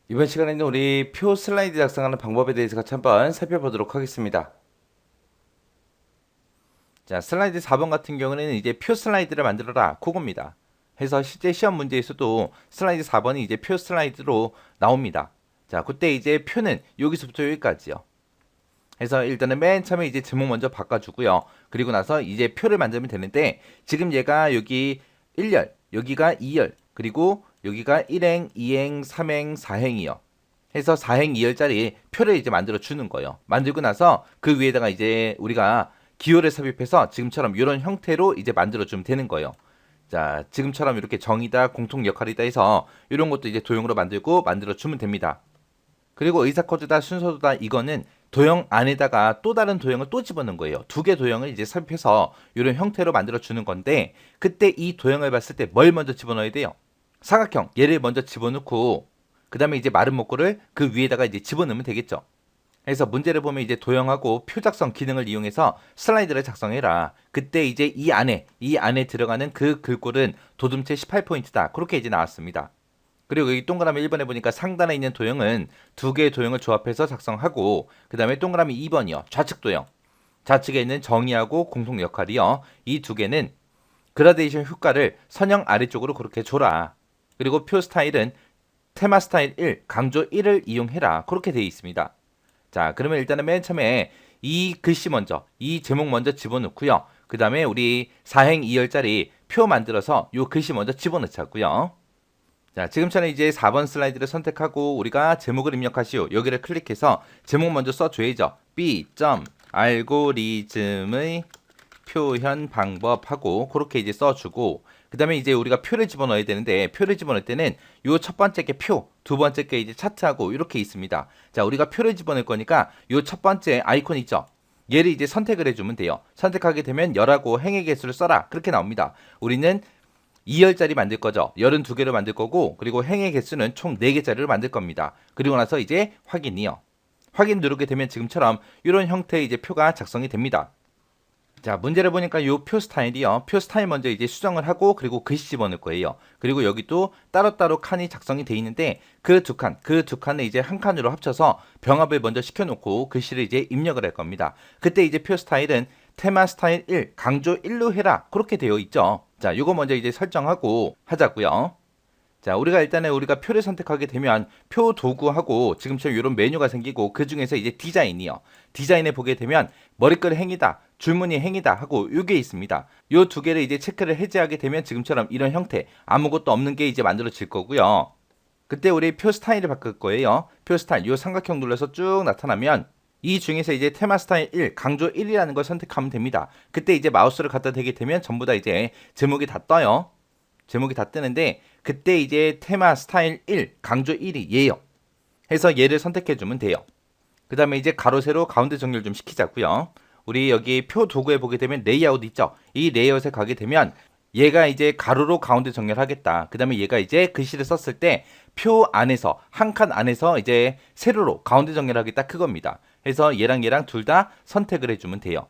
이번 시간에는 우리 표 슬라이드 작성하는 방법에 대해서 같이 한번 살펴보도록 하겠습니다. 자, 슬라이드 4번 같은 경우는 이제 표 슬라이드를 만들어라 그겁니다. 해서 실제 시험 문제에서도 슬라이드 4번이 이제 표 슬라이드로 나옵니다. 자, 그때 이제 표는 여기서부터 여기까지요. 해서 일단은 맨 처음에 이제 제목 먼저 바꿔주고요. 그리고 나서 이제 표를 만들면 되는데 지금 얘가 여기 1열, 여기가 2열, 그리고 여기가 1행, 2행, 3행, 4행이요. 해서 4행 2열짜리 표를 이제 만들어 주는 거예요. 만들고 나서 그 위에다가 이제 우리가 기호를 삽입해서 지금처럼 이런 형태로 이제 만들어 주면 되는 거예요. 자, 지금처럼 이렇게 정의다, 공통 역할이다 해서 이런 것도 이제 도형으로 만들고 만들어 주면 됩니다. 그리고 의사 코드다, 순서도다 이거는 도형 안에다가 또 다른 도형을 또 집어넣은 거예요. 두 개 도형을 이제 삽입해서 이런 형태로 만들어 주는 건데 그때 이 도형을 봤을 때 뭘 먼저 집어넣어야 돼요? 사각형 얘를 먼저 집어넣고 그 다음에 이제 마른 목골을 그 위에다가 이제 집어넣으면 되겠죠. 그래서 문제를 보면 이제 도형하고 표 작성 기능을 이용해서 슬라이드를 작성해라. 그때 이제 이 안에 들어가는 그 글꼴은 도둠체 18포인트다. 그렇게 이제 나왔습니다. 그리고 여기 동그라미 1번에 보니까 상단에 있는 도형은 두 개의 도형을 조합해서 작성하고 그 다음에 동그라미 2번이요. 좌측 도형. 좌측에 있는 정의하고 공통 역할이요. 이 두 개는 그라데이션 효과를 선형 아래쪽으로 그렇게 줘라. 그리고 표 스타일은 테마 스타일 1, 강조 1을 이용해라. 그렇게 되어 있습니다. 자, 그러면 일단은 맨 처음에 이 글씨 먼저, 이 제목 먼저 집어넣고요. 그 다음에 우리 4행 2열짜리 표 만들어서 이 글씨 먼저 집어넣자고요. 자, 지금처럼 이제 4번 슬라이드를 선택하고 우리가 제목을 입력하시오. 여기를 클릭해서 제목 먼저 써줘야죠. B. 알고리즘의 표현 방법하고 그렇게 이제 써주고 그 다음에 이제 우리가 표를 집어넣어야 되는데 표를 집어넣을 때는 요 첫 번째 게 표, 두 번째 게 이제 차트하고 이렇게 있습니다. 자, 우리가 표를 집어넣을 거니까 요 첫 번째 아이콘 있죠? 얘를 이제 선택을 해주면 돼요. 선택하게 되면 열하고 행의 개수를 써라. 그렇게 나옵니다. 우리는 2열짜리 만들 거죠. 열은 두 개로 만들 거고 그리고 행의 개수는 총 4개짜리로 만들 겁니다. 그리고 나서 이제 확인이요. 확인 누르게 되면 지금처럼 이런 형태의 이제 표가 작성이 됩니다. 자, 문제를 보니까 이 표 스타일이요. 표 스타일 먼저 이제 수정을 하고 그리고 글씨 집어넣을 거예요. 그리고 여기 또 따로따로 칸이 작성이 돼 있는데 그 두 칸을 이제 한 칸으로 합쳐서 병합을 먼저 시켜놓고 글씨를 이제 입력을 할 겁니다. 그때 이제 표 스타일은 테마 스타일 1, 강조 1로 해라. 그렇게 되어 있죠. 자, 이거 먼저 이제 설정하고 하자고요. 자, 우리가 표를 선택하게 되면 표 도구하고 지금처럼 이런 메뉴가 생기고 그 중에서 이제 디자인이요. 디자인에 보게 되면 머리글 행이다, 줄무늬 행이다 하고 요게 있습니다. 요 두 개를 이제 체크를 해제하게 되면 지금처럼 이런 형태 아무것도 없는 게 이제 만들어질 거고요. 그때 우리 표 스타일을 바꿀 거예요. 표 스타일 요 삼각형 눌러서 쭉 나타나면 이 중에서 이제 테마 스타일 1, 강조 1이라는 걸 선택하면 됩니다. 그때 이제 마우스를 갖다 대게 되면 전부 다 이제 제목이 다 떠요. 제목이 다 뜨는데 그때 이제 테마 스타일 1, 강조 1이 얘요. 해서 얘를 선택해 주면 돼요. 그 다음에 이제 가로 세로 가운데 정렬 좀 시키자고요. 우리 여기 표 도구에 보게 되면 레이아웃 있죠. 이 레이아웃에 가게 되면 얘가 이제 가로로 가운데 정렬하겠다. 그 다음에 얘가 이제 글씨를 썼을 때 표 안에서 한 칸 안에서 이제 세로로 가운데 정렬하겠다 그겁니다. 해서 얘랑 둘 다 선택을 해주면 돼요.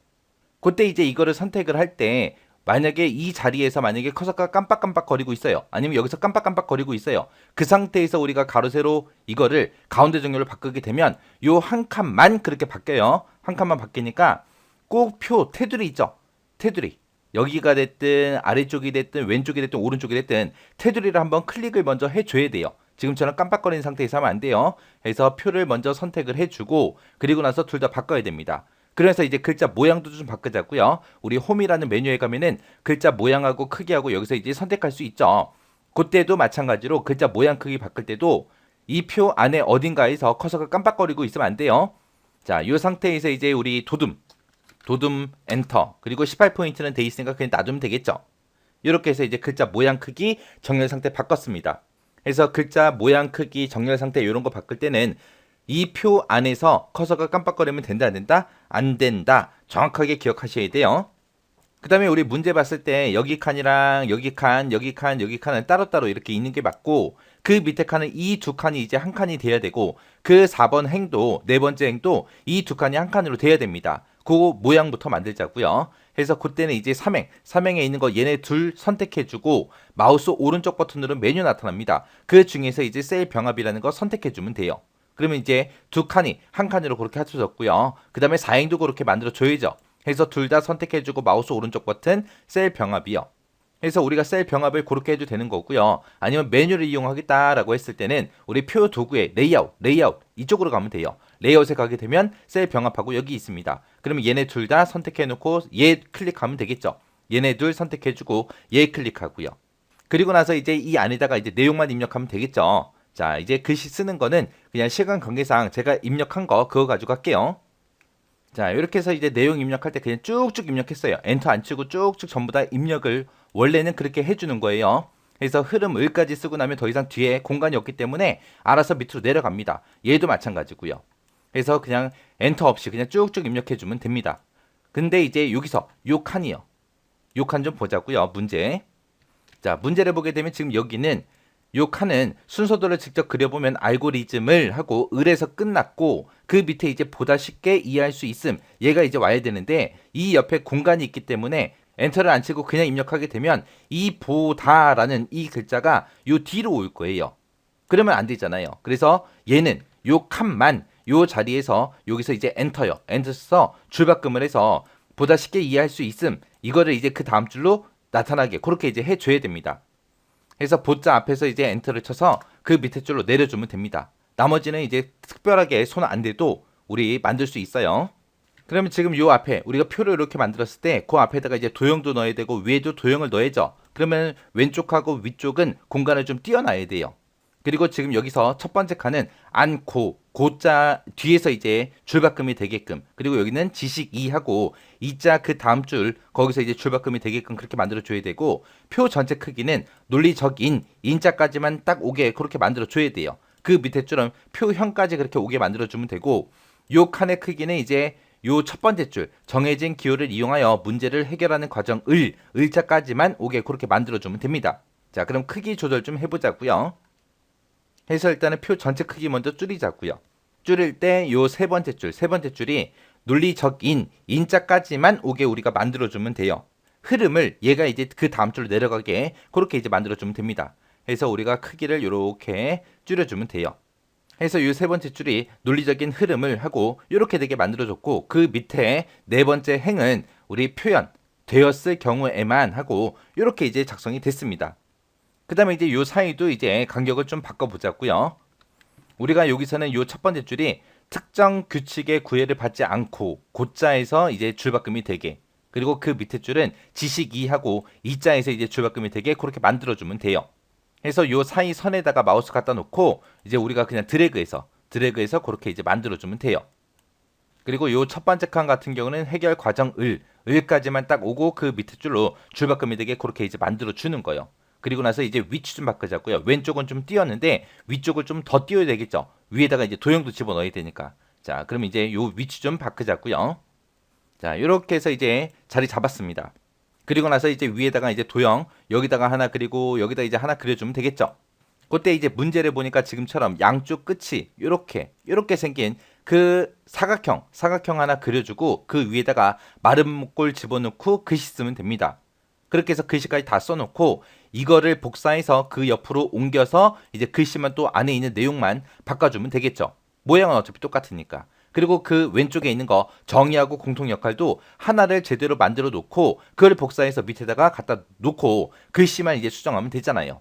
그때 이제 이거를 선택을 할 때 만약에 이 자리에서 만약에 커서가 깜빡깜빡 거리고 있어요. 아니면 여기서 깜빡깜빡 거리고 있어요. 그 상태에서 우리가 가로 세로 이거를 가운데 정렬로 바꾸게 되면 요 한 칸만 그렇게 바뀌어요. 한 칸만 바뀌니까 꼭 표 테두리 있죠. 테두리. 여기가 됐든 아래쪽이 됐든 왼쪽이 됐든 오른쪽이 됐든 테두리를 한번 클릭을 먼저 해줘야 돼요. 지금처럼 깜빡거리는 상태에서 하면 안 돼요. 그래서 표를 먼저 선택을 해주고 그리고 나서 둘 다 바꿔야 됩니다. 그래서 이제 글자 모양도 좀 바꾸자고요. 우리 홈이라는 메뉴에 가면은 글자 모양하고 크기하고 여기서 이제 선택할 수 있죠. 그때도 마찬가지로 글자 모양 크기 바꿀 때도 이 표 안에 어딘가에서 커서가 깜빡거리고 있으면 안 돼요. 자, 이 상태에서 이제 우리 도둠 엔터 그리고 18포인트는 돼 있으니까 그냥 놔두면 되겠죠. 이렇게 해서 이제 글자 모양 크기 정렬 상태 바꿨습니다. 그래서 글자 모양 크기 정렬 상태 이런 거 바꿀 때는 이 표 안에서 커서가 깜빡거리면 된다 안 된다? 안 된다. 정확하게 기억하셔야 돼요. 그 다음에 우리 문제 봤을 때 여기 칸이랑 여기 칸은 따로따로 이렇게 있는 게 맞고 그 밑에 칸은 이 두 칸이 이제 한 칸이 돼야 되고 그 4번 행도 네 번째 행도 이 두 칸이 한 칸으로 돼야 됩니다. 그 모양부터 만들자고요. 해서 그때는 이제 삼행에 있는 거 얘네 둘 선택해주고 마우스 오른쪽 버튼으로 메뉴 나타납니다. 그 중에서 이제 셀 병합이라는 거 선택해주면 돼요. 그러면 이제 두 칸이 한 칸으로 그렇게 합쳐졌고요. 그 다음에 4행도 그렇게 만들어줘야죠. 해서 둘 다 선택해주고 마우스 오른쪽 버튼 셀 병합이요. 그래서 우리가 셀 병합을 그렇게 해도 되는 거고요. 아니면 메뉴를 이용하겠다라고 했을 때는 우리 표 도구의 레이아웃 이쪽으로 가면 돼요. 레이아웃에 가게 되면 셀 병합하고 여기 있습니다. 그러면 얘네 둘 다 선택해 놓고 얘 클릭하면 되겠죠. 얘네 둘 선택해주고 얘 클릭하고요. 그리고 나서 이제 이 안에다가 이제 내용만 입력하면 되겠죠. 자, 이제 글씨 쓰는 거는 그냥 시간 관계상 제가 입력한 거 그거 가지고 할게요. 자, 이렇게 해서 이제 내용 입력할 때 그냥 쭉쭉 입력했어요. 엔터 안 치고 쭉쭉 전부 다 입력을 원래는 그렇게 해주는 거예요. 그래서 흐름 을까지 쓰고 나면 더 이상 뒤에 공간이 없기 때문에 알아서 밑으로 내려갑니다. 얘도 마찬가지고요. 그래서 그냥 엔터 없이 그냥 쭉쭉 입력해주면 됩니다. 근데 이제 여기서 요 칸이요. 요 칸 좀 보자고요. 문제. 자, 문제를 보게 되면 지금 여기는 요 칸은 순서대로 직접 그려보면 알고리즘을 하고 을에서 끝났고 그 밑에 이제 보다 쉽게 이해할 수 있음 얘가 이제 와야 되는데 이 옆에 공간이 있기 때문에 엔터를 안 치고 그냥 입력하게 되면 이 보다라는 이 글자가 요 뒤로 올 거예요. 그러면 안 되잖아요. 그래서 얘는 요 칸만 요 자리에서 여기서 이제 엔터요. 엔터 써서 줄바꿈을 해서 보다 쉽게 이해할 수 있음 이거를 이제 그 다음 줄로 나타나게 그렇게 이제 해줘야 됩니다. 그래서 보자 앞에서 이제 엔터를 쳐서 그 밑에 줄로 내려주면 됩니다. 나머지는 이제 특별하게 손 안 대도 우리 만들 수 있어요. 그러면 지금 요 앞에 우리가 표를 이렇게 만들었을 때 그 앞에다가 이제 도형도 넣어야 되고 위에도 도형을 넣어야죠. 그러면 왼쪽하고 위쪽은 공간을 좀 띄워놔야 돼요. 그리고 지금 여기서 첫 번째 칸은 안고 고자 뒤에서 이제 줄바꿈이 되게끔 그리고 여기는 지식 2하고 이자 그 다음 줄 거기서 이제 줄바꿈이 되게끔 그렇게 만들어 줘야 되고 표 전체 크기는 논리적인 인자까지만 딱 오게 그렇게 만들어 줘야 돼요. 그 밑에 줄은 표형까지 그렇게 오게 만들어 주면 되고 요 칸의 크기는 이제 요 첫 번째 줄 정해진 기호를 이용하여 문제를 해결하는 과정 을자까지만 오게 그렇게 만들어 주면 됩니다. 자, 그럼 크기 조절 좀 해보자고요. 해서 일단은 표 전체 크기 먼저 줄이자고요. 줄일 때 요 세 번째 줄이 논리적인 인자까지만 오게 우리가 만들어주면 돼요. 흐름을 얘가 이제 그 다음 줄로 내려가게 그렇게 이제 만들어주면 됩니다. 해서 우리가 크기를 이렇게 줄여주면 돼요. 해서 요 세 번째 줄이 논리적인 흐름을 하고 이렇게 되게 만들어줬고 그 밑에 네 번째 행은 우리 표현 되었을 경우에만 하고 이렇게 이제 작성이 됐습니다. 그 다음에 이제 요 사이도 이제 간격을 좀 바꿔보자고요. 우리가 여기서는 요 첫 번째 줄이 특정 규칙의 구애를 받지 않고 고자에서 이제 줄바꿈이 되게 그리고 그 밑에 줄은 지식 2하고 이자에서 이제 줄바꿈이 되게 그렇게 만들어주면 돼요. 해서 요 사이 선에다가 마우스 갖다 놓고 이제 우리가 그냥 드래그해서 그렇게 이제 만들어주면 돼요. 그리고 요 첫 번째 칸 같은 경우는 해결 과정 을까지만 딱 오고 그 밑에 줄로 줄바꿈이 되게 그렇게 이제 만들어주는 거예요. 그리고 나서 이제 위치 좀 바꾸자고요. 왼쪽은 좀 띄었는데 위쪽을 좀 더 띄워야 되겠죠. 위에다가 이제 도형도 집어넣어야 되니까. 자, 그럼 이제 요 위치 좀 바꾸자고요. 자, 이렇게 해서 이제 자리 잡았습니다. 그리고 나서 이제 위에다가 이제 도형 여기다가 하나 그리고 여기다 이제 하나 그려주면 되겠죠. 그때 이제 문제를 보니까 지금처럼 양쪽 끝이 이렇게 생긴 그 사각형 하나 그려주고 그 위에다가 마른 목골 집어넣고 글씨 쓰면 됩니다. 그렇게 해서 글씨까지 다 써놓고 이거를 복사해서 그 옆으로 옮겨서 이제 글씨만 또 안에 있는 내용만 바꿔주면 되겠죠. 모양은 어차피 똑같으니까. 그리고 그 왼쪽에 있는 거 정의하고 공통 역할도 하나를 제대로 만들어 놓고 그걸 복사해서 밑에다가 갖다 놓고 글씨만 이제 수정하면 되잖아요.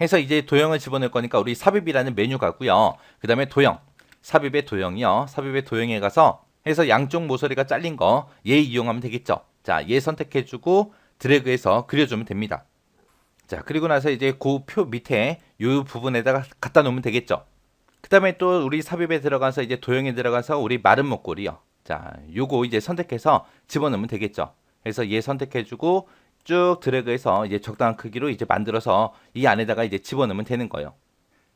해서 이제 도형을 집어넣을 거니까 우리 삽입이라는 메뉴 가고요. 그 다음에 도형, 삽입의 도형이요. 삽입의 도형에 가서 해서 양쪽 모서리가 잘린 거 얘 이용하면 되겠죠. 자, 얘 선택해주고 드래그해서 그려주면 됩니다. 자, 그리고 나서 이제 그 표 밑에 이 부분에다가 갖다 놓으면 되겠죠. 그 다음에 또 우리 삽입에 들어가서 이제 도형에 들어가서 우리 마른 목골이요. 자, 요거 이제 선택해서 집어넣으면 되겠죠. 그래서 얘 선택해주고 쭉 드래그해서 이제 적당한 크기로 이제 만들어서 이 안에다가 이제 집어넣으면 되는 거예요.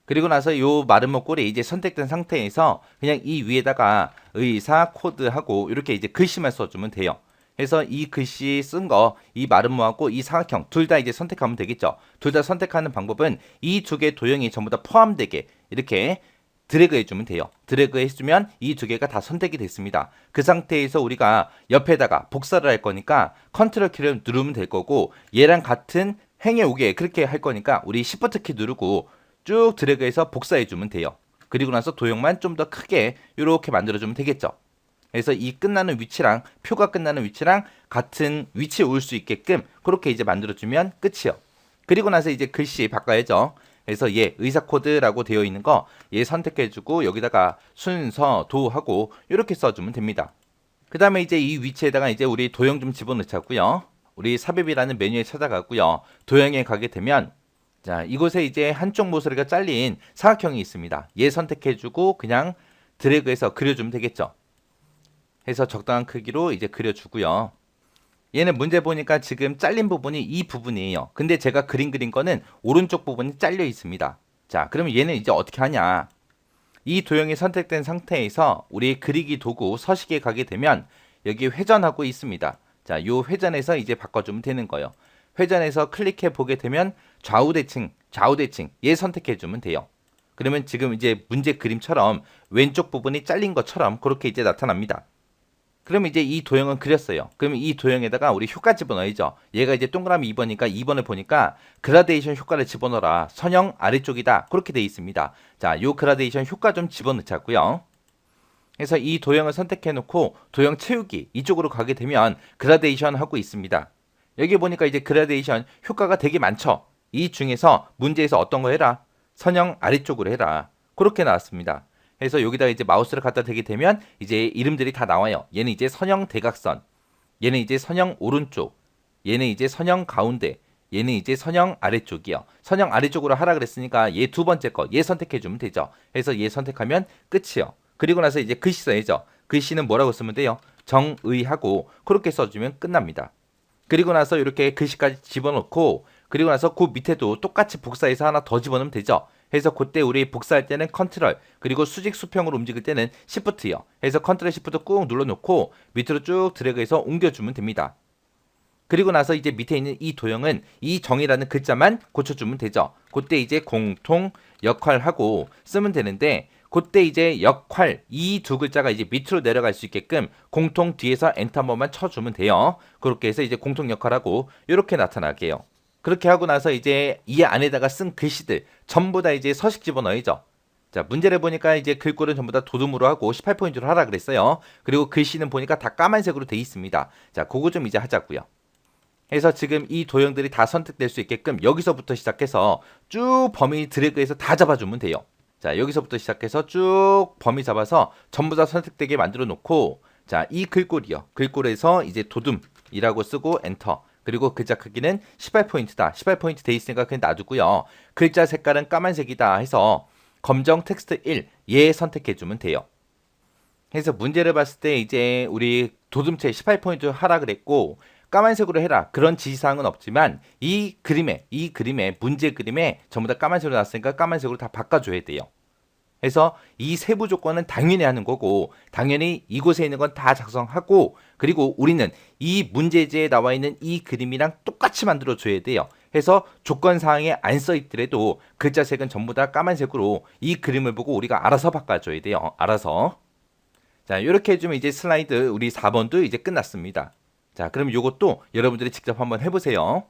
그리고 나서 요 마른 목골이 이제 선택된 상태에서 그냥 이 위에다가 의사 코드하고 이렇게 이제 글씨만 써주면 돼요. 그래서 이 글씨 쓴 거, 이 마름모하고 이 사각형 둘 다 이제 선택하면 되겠죠. 둘 다 선택하는 방법은 이 두 개 도형이 전부 다 포함되게 이렇게 드래그 해주면 돼요. 드래그 해주면 이 두 개가 다 선택이 됐습니다. 그 상태에서 우리가 옆에다가 복사를 할 거니까 컨트롤 키를 누르면 될 거고 얘랑 같은 행에 오게 그렇게 할 거니까 우리 Shift 키 누르고 쭉 드래그해서 복사해주면 돼요. 그리고 나서 도형만 좀 더 크게 이렇게 만들어주면 되겠죠. 그래서 이 끝나는 위치랑 표가 끝나는 위치랑 같은 위치에 올 수 있게끔 그렇게 이제 만들어주면 끝이요. 그리고 나서 이제 글씨 바꿔야죠. 그래서 얘 의사 코드라고 되어 있는 거 얘 선택해주고 여기다가 순서 도하고 이렇게 써주면 됩니다. 그 다음에 이제 이 위치에다가 이제 우리 도형 좀 집어넣자고요. 우리 삽입이라는 메뉴에 찾아가고요. 도형에 가게 되면 자 이곳에 이제 한쪽 모서리가 잘린 사각형이 있습니다. 얘 선택해주고 그냥 드래그해서 그려주면 되겠죠. 해서 적당한 크기로 이제 그려주고요. 얘는 문제 보니까 지금 잘린 부분이 이 부분이에요. 근데 제가 그린 거는 오른쪽 부분이 잘려 있습니다. 자, 그러면 얘는 이제 어떻게 하냐? 이 도형이 선택된 상태에서 우리 그리기 도구 서식에 가게 되면 여기 회전하고 있습니다. 자, 요 회전에서 이제 바꿔주면 되는 거예요. 회전해서 클릭해 보게 되면 좌우 대칭 얘 선택해 주면 돼요. 그러면 지금 이제 문제 그림처럼 왼쪽 부분이 잘린 것처럼 그렇게 이제 나타납니다. 그럼 이제 이 도형은 그렸어요. 그러면 이 도형에다가 우리 효과 집어넣어야죠. 얘가 이제 동그라미 2번이니까 2번을 보니까 그라데이션 효과를 집어넣어라. 선형 아래쪽이다. 그렇게 돼 있습니다. 자, 요 그라데이션 효과 좀 집어넣자고요. 그래서 이 도형을 선택해 놓고 도형 채우기 이쪽으로 가게 되면 그라데이션 하고 있습니다. 여기 보니까 이제 그라데이션 효과가 되게 많죠. 이 중에서 문제에서 어떤 거 해라? 선형 아래쪽으로 해라. 그렇게 나왔습니다. 그래서 여기다가 이제 마우스를 갖다 대게 되면 이제 이름들이 다 나와요. 얘는 이제 선형 대각선, 얘는 이제 선형 오른쪽, 얘는 이제 선형 가운데, 얘는 이제 선형 아래쪽이요. 선형 아래쪽으로 하라 그랬으니까 얘 두 번째 거, 얘 선택해 주면 되죠. 그래서 얘 선택하면 끝이요. 그리고 나서 이제 글씨 써야죠. 글씨는 뭐라고 쓰면 돼요? 정의하고 그렇게 써주면 끝납니다. 그리고 나서 이렇게 글씨까지 집어넣고 그리고 나서 그 밑에도 똑같이 복사해서 하나 더 집어넣으면 되죠. 해서 그때 우리 복사할 때는 컨트롤 그리고 수직 수평으로 움직일 때는 시프트요. 해서 컨트롤 시프트 꾹 눌러놓고 밑으로 쭉 드래그해서 옮겨주면 됩니다. 그리고 나서 이제 밑에 있는 이 도형은 이 정이라는 글자만 고쳐주면 되죠. 그때 이제 공통 역할하고 쓰면 되는데 그때 이제 역할 이 두 글자가 이제 밑으로 내려갈 수 있게끔 공통 뒤에서 엔터 한 번만 쳐주면 돼요. 그렇게 해서 이제 공통 역할하고 이렇게 나타나게요. 그렇게 하고 나서 이제 이 안에다가 쓴 글씨들 전부 다 이제 서식 집어넣어야죠. 자, 문제를 보니까 이제 글꼴은 전부 다 도둠으로 하고 18포인트로 하라 그랬어요. 그리고 글씨는 보니까 다 까만색으로 돼 있습니다. 자, 그거 좀 이제 하자고요. 해서 지금 이 도형들이 다 선택될 수 있게끔 여기서부터 시작해서 쭉 범위 드래그해서 다 잡아주면 돼요. 자, 여기서부터 시작해서 쭉 범위 잡아서 전부 다 선택되게 만들어 놓고 자, 이 글꼴이요. 글꼴에서 이제 도둠이라고 쓰고 엔터. 그리고 글자 크기는 18포인트다. 18포인트 돼 있으니까 그냥 놔두고요. 글자 색깔은 까만색이다 해서 검정 텍스트 1, 얘 선택해주면 돼요. 그래서 문제를 봤을 때 이제 우리 도둠체 18포인트 하라 그랬고 까만색으로 해라. 그런 지시사항은 없지만 이 그림에 문제 그림에 전부 다 까만색으로 나왔으니까 까만색으로 다 바꿔줘야 돼요. 그래서 이 세부 조건은 당연히 하는 거고 당연히 이곳에 있는 건 다 작성하고 그리고 우리는 이 문제지에 나와 있는 이 그림이랑 똑같이 만들어 줘야 돼요. 해서 조건 사항에 안 써 있더라도 글자색은 전부 다 까만색으로 이 그림을 보고 우리가 알아서 바꿔줘야 돼요. 알아서. 자, 이렇게 해주면 이제 슬라이드 우리 4번도 이제 끝났습니다. 자, 그럼 이것도 여러분들이 직접 한번 해보세요.